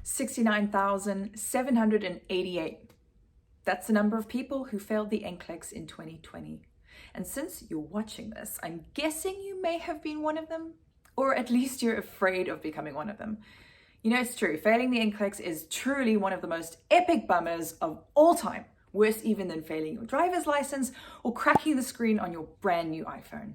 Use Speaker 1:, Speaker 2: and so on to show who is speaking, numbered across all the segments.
Speaker 1: 69,788. That's the number of people who failed the NCLEX in 2020. And since you're watching this, I'm guessing you may have been one of them, or at least you're afraid of becoming one of them. You know, it's true, failing the NCLEX is truly one of the most epic bummers of all time, worse even than failing your driver's license or cracking the screen on your brand new iPhone.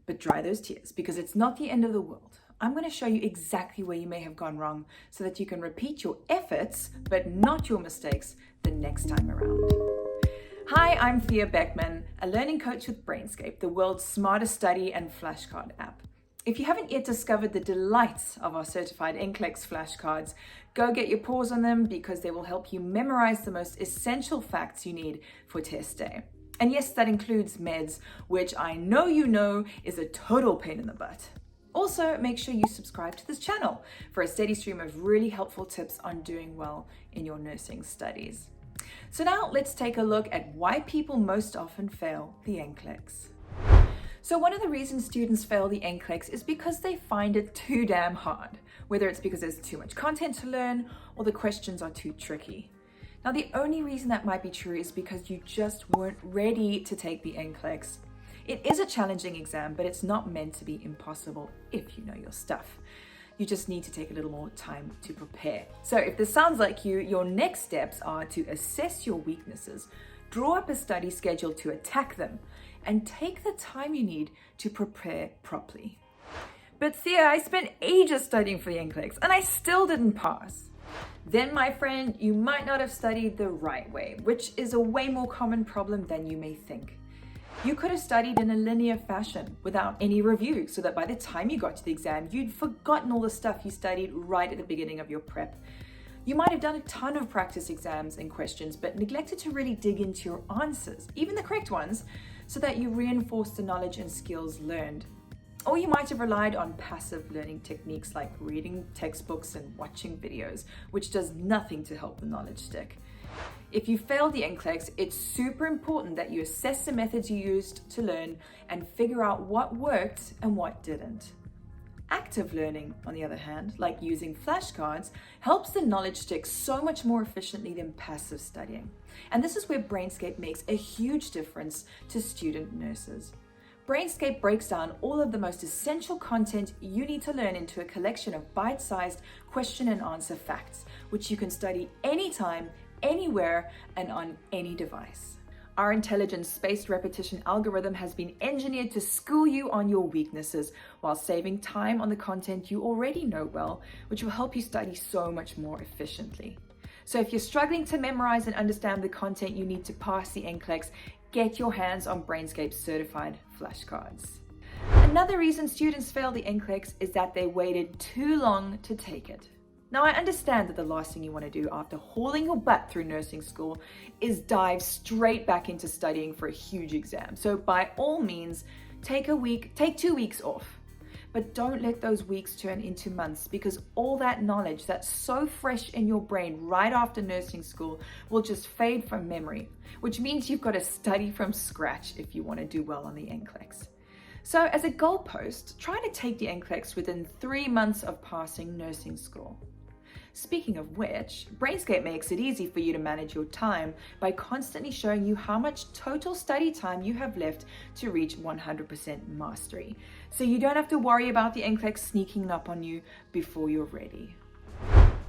Speaker 1: But dry those tears, because it's not the end of the world. I'm going to show you exactly where you may have gone wrong so that you can repeat your efforts, but not your mistakes, the next time around. Hi, I'm Thea Beckman, a learning coach with Brainscape, the world's smartest study and flashcard app. If you haven't yet discovered the delights of our certified NCLEX flashcards, go get your paws on them because they will help you memorize the most essential facts you need for test day. And yes, that includes meds, which I know you know is a total pain in the butt. Also, make sure you subscribe to this channel for a steady stream of really helpful tips on doing well in your nursing studies. So now let's take a look at why people most often fail the NCLEX. So one of the reasons students fail the NCLEX is because they find it too damn hard, whether it's because there's too much content to learn or the questions are too tricky. Now, the only reason that might be true is because you just weren't ready to take the NCLEX. It is a challenging exam, but it's not meant to be impossible if you know your stuff. You just need to take a little more time to prepare. So if this sounds like you, your next steps are to assess your weaknesses, draw up a study schedule to attack them, and take the time you need to prepare properly. But Thea, I spent ages studying for the NCLEX and I still didn't pass. Then, my friend, you might not have studied the right way, which is a way more common problem than you may think. You could have studied in a linear fashion without any review, so that by the time you got to the exam, you'd forgotten all the stuff you studied right at the beginning of your prep. You might have done a ton of practice exams and questions, but neglected to really dig into your answers, even the correct ones, so that you reinforce the knowledge and skills learned. Or you might have relied on passive learning techniques like reading textbooks and watching videos, which does nothing to help the knowledge stick. If you failed the NCLEX, it's super important that you assess the methods you used to learn and figure out what worked and what didn't. Active learning, on the other hand, like using flashcards, helps the knowledge stick so much more efficiently than passive studying. And this is where Brainscape makes a huge difference to student nurses. Brainscape breaks down all of the most essential content you need to learn into a collection of bite-sized question and answer facts, which you can study anytime, anywhere, and on any device. Our intelligent spaced repetition algorithm has been engineered to school you on your weaknesses while saving time on the content you already know well, which will help you study so much more efficiently. So if you're struggling to memorize and understand the content you need to pass the NCLEX, get your hands on Brainscape's certified flashcards. Another reason students fail the NCLEX is that they waited too long to take it. Now, I understand that the last thing you want to do after hauling your butt through nursing school is dive straight back into studying for a huge exam. So by all means, take 2 weeks off. But don't let those weeks turn into months, because all that knowledge that's so fresh in your brain right after nursing school will just fade from memory, which means you've got to study from scratch if you want to do well on the NCLEX. So as a goalpost, try to take the NCLEX within 3 months of passing nursing school. Speaking of which, Brainscape makes it easy for you to manage your time by constantly showing you how much total study time you have left to reach 100% mastery. So you don't have to worry about the NCLEX sneaking up on you before you're ready.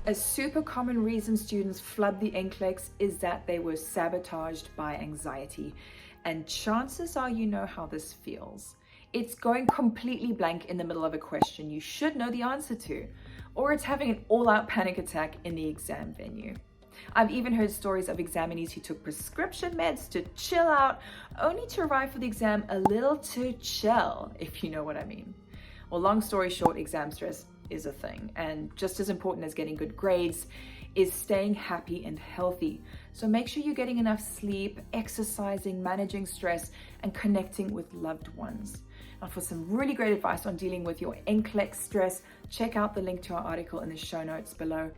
Speaker 1: A super common reason students flub the NCLEX is that they were sabotaged by anxiety. And chances are you know how this feels. It's going completely blank in the middle of a question you should know the answer to, or it's having an all-out panic attack in the exam venue. I've even heard stories of examinees who took prescription meds to chill out, only to arrive for the exam a little too chill, if you know what I mean. Well, long story short, exam stress is a thing, and just as important as getting good grades is staying happy and healthy. So make sure you're getting enough sleep, exercising, managing stress, and connecting with loved ones. Now, for some really great advice on dealing with your NCLEX stress, check out the link to our article in the show notes below.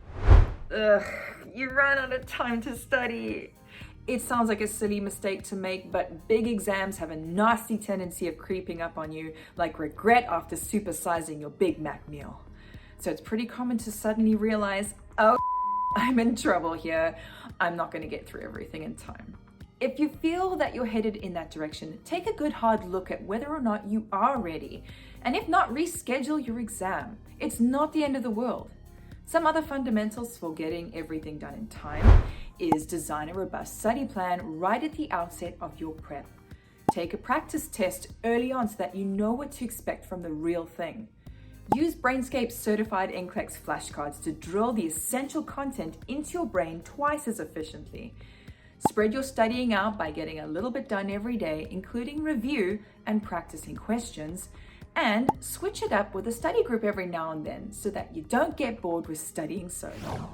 Speaker 1: You ran out of time to study. It sounds like a silly mistake to make, but big exams have a nasty tendency of creeping up on you, like regret after supersizing your Big Mac meal. So it's pretty common to suddenly realize, oh, I'm in trouble here. I'm not going to get through everything in time. If you feel that you're headed in that direction, take a good hard look at whether or not you are ready. And if not, reschedule your exam. It's not the end of the world. Some other fundamentals for getting everything done in time is design a robust study plan right at the outset of your prep. Take a practice test early on so that you know what to expect from the real thing. Use Brainscape's certified NCLEX flashcards to drill the essential content into your brain twice as efficiently. Spread your studying out by getting a little bit done every day, including review and practicing questions, and switch it up with a study group every now and then so that you don't get bored with studying solo.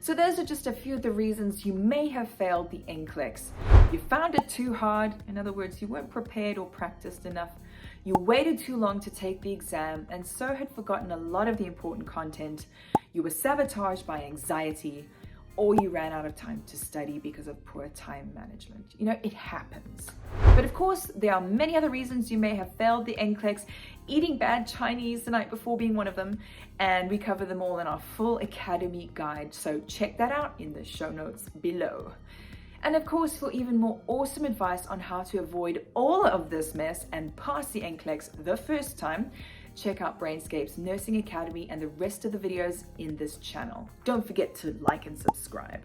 Speaker 1: So those are just a few of the reasons you may have failed the NCLEX. You found it too hard. In other words, you weren't prepared or practiced enough. You waited too long to take the exam and so had forgotten a lot of the important content. You were sabotaged by anxiety, or you ran out of time to study because of poor time management. You know, it happens. But of course, there are many other reasons you may have failed the NCLEX, eating bad Chinese the night before being one of them, and we cover them all in our full Academy guide, so check that out in the show notes below. And of course, for even more awesome advice on how to avoid all of this mess and pass the NCLEX the first time, check out Brainscape's Nursing Academy and the rest of the videos in this channel. Don't forget to like and subscribe.